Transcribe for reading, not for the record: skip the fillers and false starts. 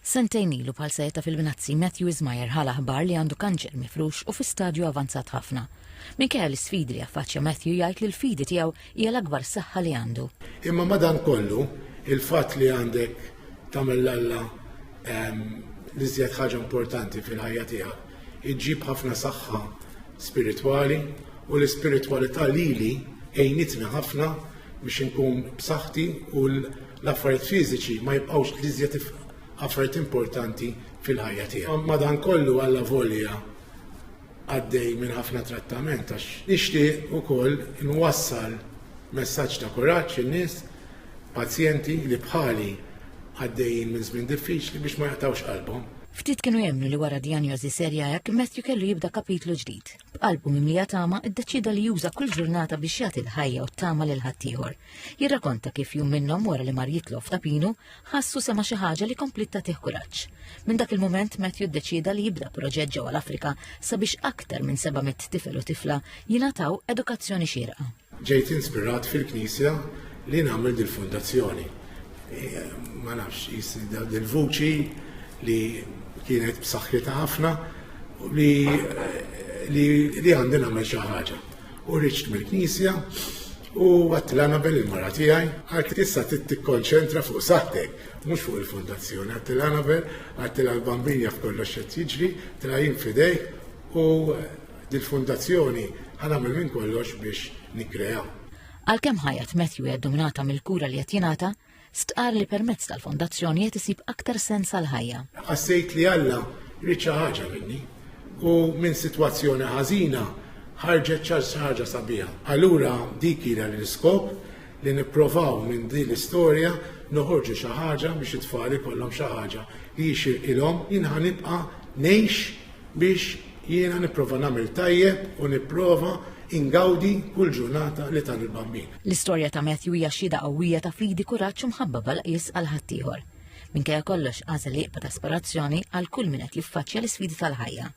Sentejn ilu bħal sejta fil-Binazzi Matthew Ismajer ħala ħbar li għandu kanċer mifrux u fi stadju avanzat ħafna. Minkejja l-sfidi li affaċċja Matthew jgħid li l-fidi tiegħu hija l-akbar saħħa li għandu. Imma madankollu il-fatt li għandek tagħmel Alla l-iżjed ħaġa importanti fil-ħajja tiegħek iġġib ħafna saħħa spiritwali u l-ispiritwalità lili għejnitna ħafna biex inkun b'saħħti u l-affarijiet fiżiċi ma jibqgħux l-iżjed affarijiet importanti fil-ħajja tiegħek. Madankollu Alla volja għaddej minn ħafna trattament għax nixtieq ukoll inwassal messaġġ ta' kuraġġ in-nies pazjenti li bħali għaddejjin minn żmien diffiċli biex ma jaqtawx qalbhom. Ftit kienu jemnu li wara dijanjosi serja hekk Matthew kellu jibda kapitlu ġdid. B'qalbu mimlija tama iddeċida li juża kull ġurnata biex jagħti l-ħajja u t-tama lil ħaddieħor. Jirrakkonta kif jum minnhom wara li mar jitlof ta' Pinu ħassu sema xi ħaġa li komplit tagħtih kuraġġ. Minn dak il-mument Matthew ddeċida li jibda proġett ġewwa l-Afrika sabiex aktar minn 700 tifel u tifla jingħataw edukazzjoni xierqa. Ġejt inspirat fil-Knisja li nagħmel dil-fundazzjoni. Ma nafx jisni dil-vuċi li kienet b'saħħitha ħafna li għandi nagħmel xi ħaġa. U riċt mill-Knisja u għattil Annabel il-mara tiegħi għalt issa tikkonċentra fuq saħħtek mhux fuq il-fundazzjoni. Għattil Annabel għattil għall-bambinja f'kollox qed jiġri tila jien f'idejk u dil-fundazzjoni ħanagħmel minn kollox biex nikkrea. Għalkemm ħajjat Matthew hija dominata mill-kura li qed jingħata, stqar li permezz tal-fondazzjoni qed isib aktar sens għall-ħajja. Ħassejt li Alla jrid xi ħaġa minni u minn sitwazzjoni ħażina ħarġet xi ħaġa sabiħa. Allura dik kien l-iskop li nipprovaw minn din l-istorja noħorġu xi ħaġa biex it-tfal ikollhom xi ħaġa li jixir ilhom jien ħanibqa' ngħix biex jiena nipprova nagħmel tajjeb u nipprova ingawdi kull ġurnata li tan il-bambin. L-istorja ta' Matthew hija xhieda qawwija ta' fidi kuraġġ u mħabbaba l-qis għal ħaddieħor. Minkejja kollox għażel li jibqa' ta' aspirazzjoni għal kull min qed jiffaċċja l-isfidi tal-ħajja.